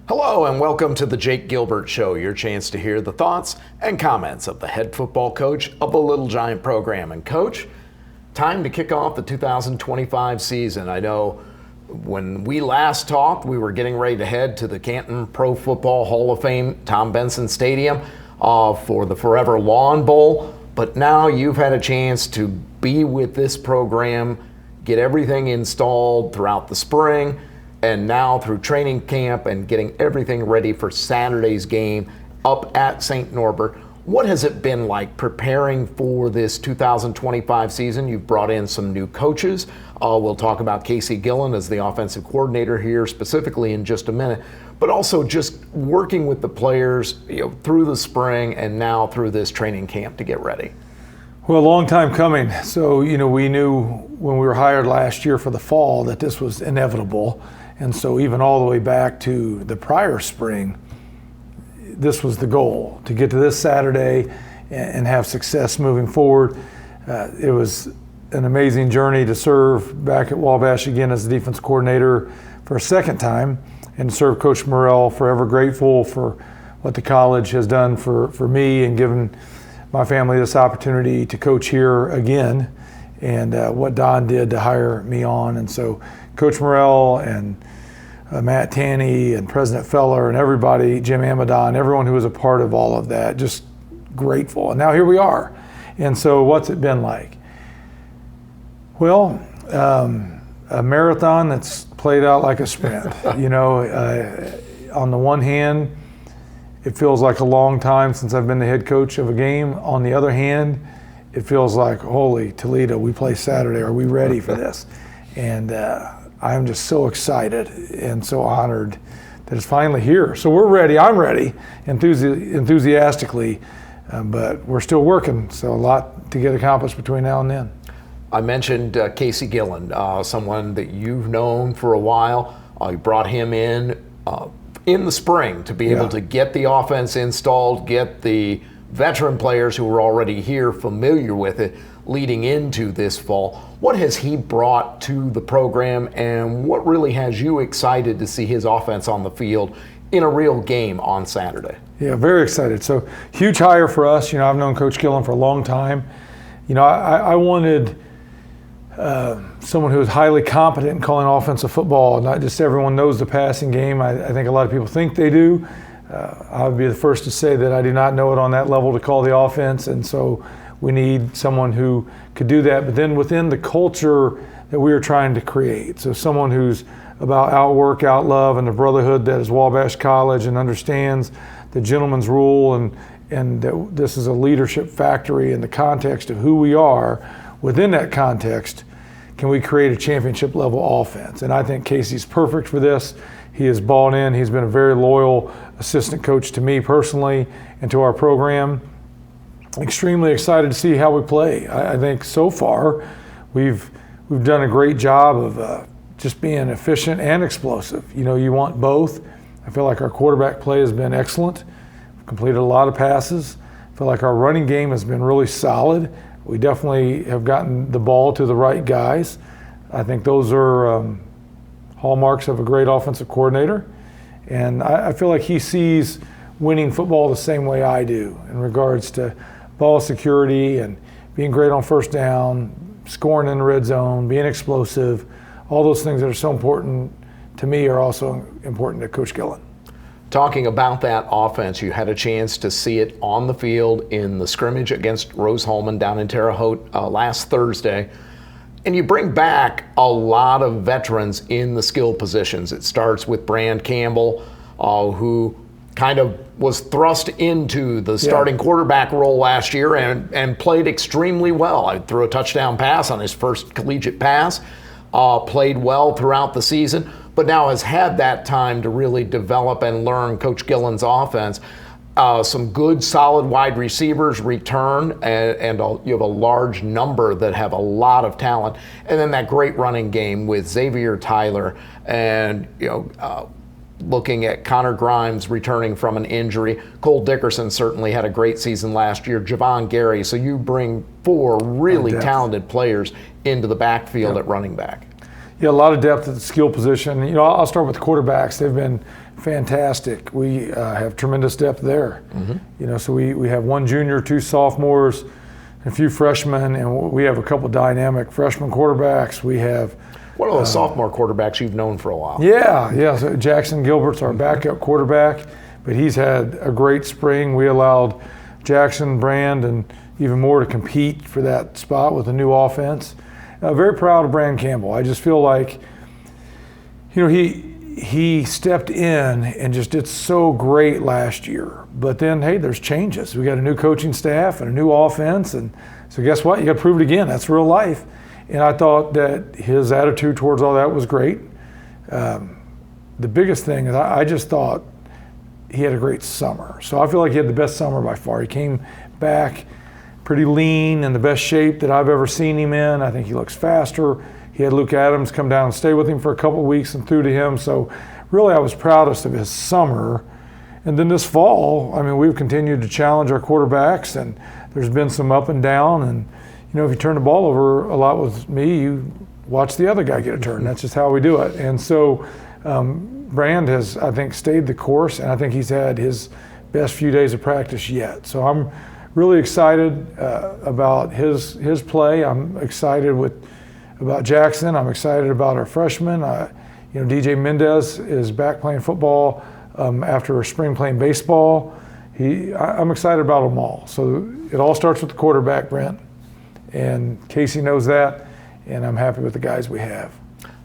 Hello and welcome to the Jake Gilbert Show, your chance to hear the thoughts and comments of the head football coach of the Little Giant program. And Coach, time to kick off the 2025 season. I know when we last talked, we were getting ready to head to the Canton Pro Football Hall of Fame, Tom Benson Stadium, for the Forever Lawn Bowl. But now you've had a chance to be with this program, get everything installed throughout the spring, and now through training camp and getting everything ready for Saturday's game up at St. Norbert. What has it been like preparing for this 2025 season? You've brought in some new coaches. We'll talk about Casey Gillen as the offensive coordinator here specifically in just a minute, but also just working with the players, through the spring and now through this training camp to get ready. Well, a long time coming. So, we knew when we were hired last year for the fall that this was inevitable. And so even all the way back to the prior spring, this was the goal, to get to this Saturday and have success moving forward. It was an amazing journey to serve back at Wabash again as the defense coordinator for a second time and serve Coach Morrell. Forever grateful for what the college has done for me and given my family this opportunity to coach here again, and what Don did to hire me on. And so Coach Morrell and Matt Tanney and President Feller and everybody, Jim Amadon, everyone who was a part of all of that, just grateful. And now here we are. And so what's it been like? Well, a marathon that's played out like a sprint. On the one hand, it feels like a long time since I've been the head coach of a game. On the other hand, it feels like, holy Toledo, we play Saturday. Are we ready for this? And I'm just so excited and so honored that it's finally here. So we're ready. I'm ready, enthusiastically, but we're still working. So a lot to get accomplished between now and then. I mentioned Casey Gillen, someone that you've known for a while. You brought him in the spring to be able to get the offense installed, get the veteran players who were already here familiar with it leading into this fall. What has he brought to the program, and what really has you excited to see his offense on the field in a real game on Saturday? Yeah, very excited. So huge hire for us. I've known Coach Gillen for a long time. I wanted someone who is highly competent in calling offensive football. Not just everyone knows the passing game. I think a lot of people think they do. I would be the first to say that I do not know it on that level to call the offense, and so we need someone who could do that, but then within the culture that we are trying to create. So someone who's about outwork, outlove, and the brotherhood that is Wabash College, and understands the gentleman's rule and that this is a leadership factory in the context of who we are. Within that context, can we create a championship level offense? And I think Casey's perfect for this. He has bought in. He's been a very loyal assistant coach to me personally and to our program. Extremely excited to see how we play. I think so far we've done a great job of just being efficient and explosive. You want both. I feel like our quarterback play has been excellent. We've completed a lot of passes. I feel like our running game has been really solid. We definitely have gotten the ball to the right guys. I think those are hallmarks of a great offensive coordinator. And I feel like he sees winning football the same way I do in regards to ball security and being great on first down, scoring in the red zone, being explosive. All those things that are so important to me are also important to Coach Gillen. Talking about that offense, you had a chance to see it on the field in the scrimmage against Rose-Hulman down in Terre Haute last Thursday. And you bring back a lot of veterans in the skill positions. It starts with Brent Campbell, who kind of was thrust into the starting quarterback role last year and played extremely well. I threw a touchdown pass on his first collegiate pass, played well throughout the season, but now has had that time to really develop and learn Coach Gillen's offense. Some good, solid wide receivers return, and you have a large number that have a lot of talent. And then that great running game with Xavier Tyler and, looking at Connor Grimes returning from an injury. Cole Dickerson certainly had a great season last year. Javon Gary. So you bring four really talented players into the backfield at running back. Yeah, a lot of depth at the skill position. You know, I'll start with the quarterbacks. They've been fantastic. We have tremendous depth there. You know, so we have one junior, two sophomores, a few freshmen, and we have a couple dynamic freshman quarterbacks. We have one of those sophomore quarterbacks you've known for a while. Yeah. So Jackson Gilbert's our backup quarterback, but he's had a great spring. We allowed Jackson, Brand, and even more to compete for that spot with a new offense. Very proud of Brand Campbell. I just feel like, you know, he stepped in and just did so great last year. But then, hey, there's changes. We got a new coaching staff and a new offense, and so guess what? You got to prove it again. That's real life. And I thought that his attitude towards all that was great. The biggest thing is I just thought he had a great summer. So I feel like he had the best summer by far. He came back pretty lean, in the best shape that I've ever seen him in. I think he looks faster. He had Luke Adams come down and stay with him for a couple of weeks and threw to him. So really I was proudest of his summer. And then this fall, I mean, we've continued to challenge our quarterbacks, and there's been some up and down. And, you know, if you turn the ball over a lot with me, you watch the other guy get a turn. That's just how we do it. And so Brand has, I think, stayed the course, and I think he's had his best few days of practice yet. So I'm really excited about his play. I'm excited about Jackson. I'm excited about our freshmen. You know, DJ Mendez is back playing football after a spring playing baseball. I'm excited about them all. So it all starts with the quarterback, Brent, and Casey knows that, and I'm happy with the guys we have.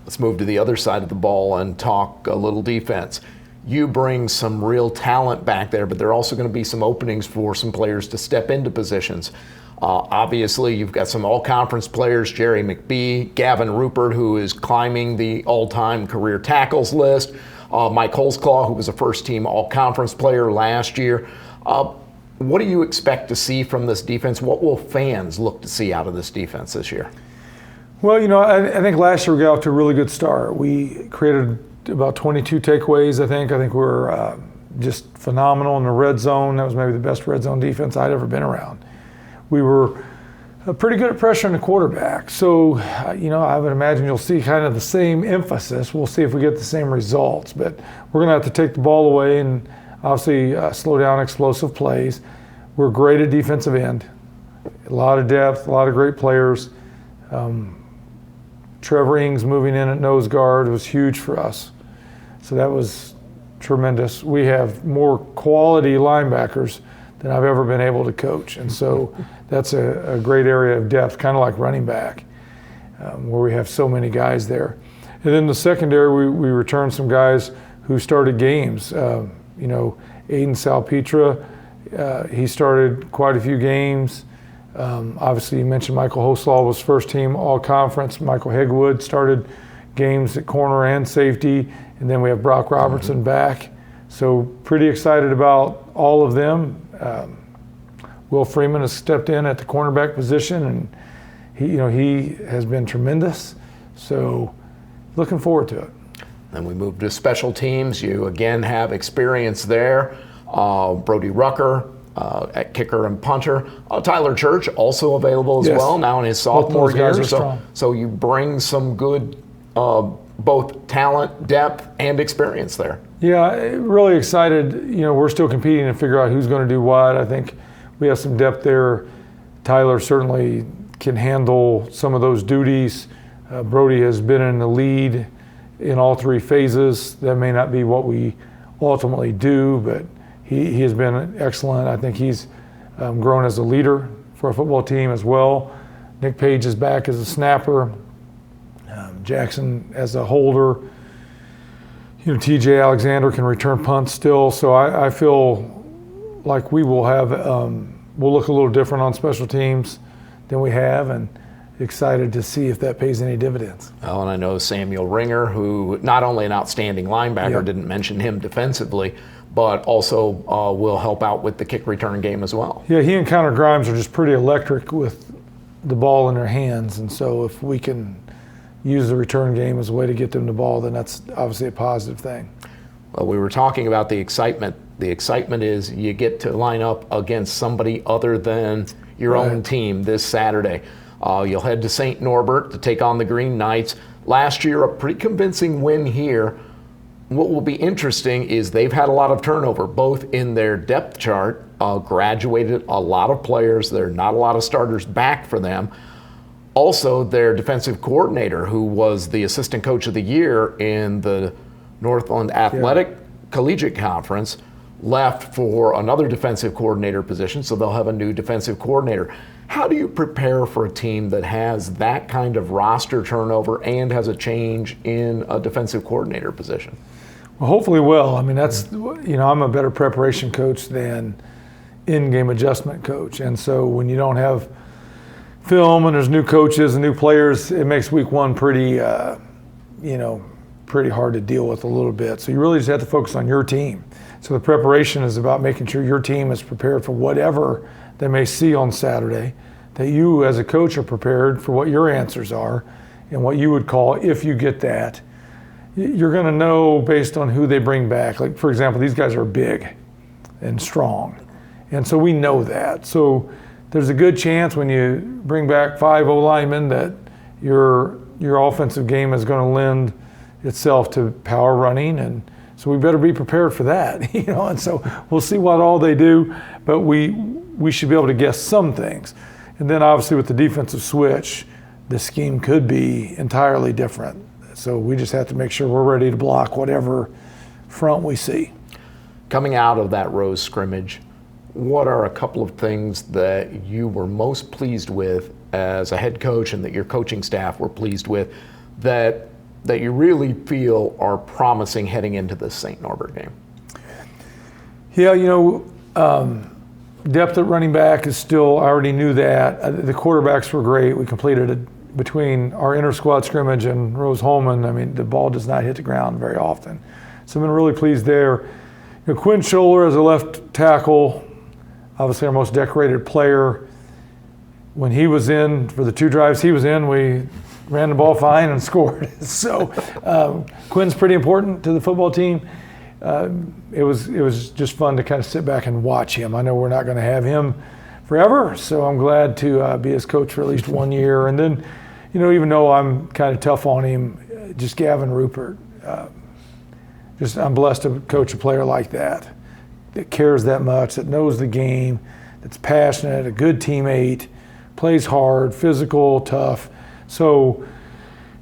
Let's move to the other side of the ball and talk a little defense. You bring some real talent back there, but there are also going to be some openings for some players to step into positions. Obviously, you've got some all-conference players, Jerry McBee, Gavin Rupert, who is climbing the all-time career tackles list, Mike Holzclaw, who was a first-team all-conference player last year. What do you expect to see from this defense? What will fans look to see out of this defense this year? Well, you know, I think last year we got off to a really good start. We created about 22 takeaways, I think. I think we're just phenomenal in the red zone. That was maybe the best red zone defense I'd ever been around. We were pretty good at pressuring the quarterback. So, you know, I would imagine you'll see kind of the same emphasis. We'll see if we get the same results. But we're going to have to take the ball away and obviously slow down explosive plays. We're great at defensive end. A lot of depth, a lot of great players. Trevor Ings moving in at nose guard was huge for us. So that was tremendous. We have more quality linebackers than I've ever been able to coach. And so that's a great area of depth, kind of like running back, where we have so many guys there. And then the secondary, we returned some guys who started games. You know, Aiden Salpetra, he started quite a few games. Obviously, you mentioned Michael Holzclaw was first team all-conference. Michael Hegwood started games at corner and safety. And then we have Brock Robertson back. So pretty excited about all of them. Will Freeman has stepped in at the cornerback position, and he has been tremendous. So looking forward to it. Then we move to special teams. You again have experience there. Brody Rucker at kicker and punter. Tyler Church also available as well now in his sophomore year. So you bring some good both talent, depth, and experience there. Yeah, really excited. You know, we're still competing to figure out who's going to do what. I think we have some depth there. Tyler certainly can handle some of those duties. Brody has been in the lead in all three phases. That may not be what we ultimately do, but he has been excellent. I think he's grown as a leader for a football team as well. Nick Page is back as a snapper. Jackson as a holder. You know, TJ Alexander can return punts still. So I feel like we will have, we'll look a little different on special teams than we have, and excited to see if that pays any dividends. Well, and I know Samuel Ringer, who not only an outstanding linebacker, didn't mention him defensively, but also will help out with the kick return game as well. Yeah, he and Connor Grimes are just pretty electric with the ball in their hands, and so if we can use the return game as a way to get them the ball, then that's obviously a positive thing. Well, we were talking about the excitement. The excitement is you get to line up against somebody other than your own team this Saturday. You'll head to St. Norbert to take on the Green Knights. Last year, a pretty convincing win here. What will be interesting is they've had a lot of turnover, both in their depth chart, graduated a lot of players. There are not a lot of starters back for them. Also, their defensive coordinator, who was the assistant coach of the year in the Northland Athletic Collegiate Conference, left for another defensive coordinator position, so they'll have a new defensive coordinator. How do you prepare for a team that has that kind of roster turnover and has a change in a defensive coordinator position? Well, hopefully well. I mean, that's, I'm a better preparation coach than in-game adjustment coach. And so when you don't have film and there's new coaches and new players, it makes week one pretty hard to deal with a little bit. So you really just have to focus on your team. So the preparation is about making sure your team is prepared for whatever they may see on Saturday, that you as a coach are prepared for what your answers are and what you would call, if you get that, you're going to know based on who they bring back. Like, for example, these guys are big and strong. And so we know that. So there's a good chance when you bring back 5 O-linemen that your offensive game is going to lend itself to power running. And so we better be prepared for that, and so we'll see what all they do, but we should be able to guess some things. And then obviously with the defensive switch, the scheme could be entirely different. So we just have to make sure we're ready to block whatever front we see. Coming out of that Rose scrimmage, what are a couple of things that you were most pleased with as a head coach and that your coaching staff were pleased with that you really feel are promising heading into this St. Norbert game? Yeah, depth at running back is still, I already knew that. The quarterbacks were great. We completed it between our inter-squad scrimmage and Rose Holman. I mean, the ball does not hit the ground very often. So I've been really pleased there. Quinn Scholler as a left tackle, obviously our most decorated player. When he was in, for the 2 drives he was in, we ran the ball fine and scored. So Quinn's pretty important to the football team. It was just fun to kind of sit back and watch him. I know we're not going to have him forever, so I'm glad to be his coach for at least 1 year. And then, even though I'm kind of tough on him, just Gavin Rupert. I'm blessed to coach a player like that cares that much, that knows the game, that's passionate, a good teammate, plays hard, physical, tough. So,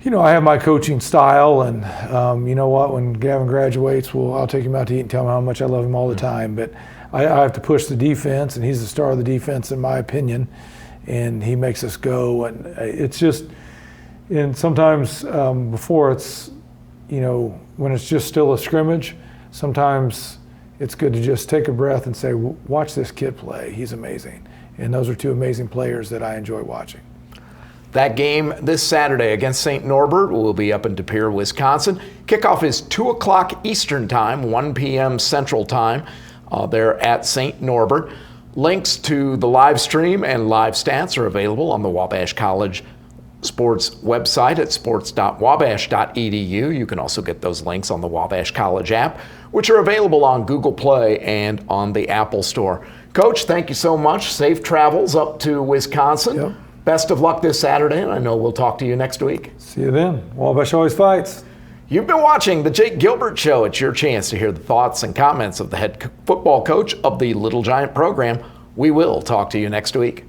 I have my coaching style, and you know what? When Gavin graduates, I'll take him out to eat and tell him how much I love him all the time. But I have to push the defense, and he's the star of the defense, in my opinion, and he makes us go. And it's just, and sometimes before it's, when it's just still a scrimmage, sometimes it's good to just take a breath and say, watch this kid play. He's amazing. And those are 2 amazing players that I enjoy watching. That game this Saturday against St. Norbert will be up in De Pere, Wisconsin. Kickoff is 2 o'clock Eastern Time, 1 p.m. Central Time. There at St. Norbert. Links to the live stream and live stats are available on the Wabash College sports website at sports.wabash.edu. You can also get those links on the Wabash College app, which are available on Google Play and on the Apple Store. Coach, thank you so much. Safe travels up to Wisconsin. Yep. Best of luck this Saturday, and I know we'll talk to you next week. See you then. Wabash always fights. You've been watching The Jake Gilbert Show. It's your chance to hear the thoughts and comments of the head football coach of the Little Giant program. We will talk to you next week.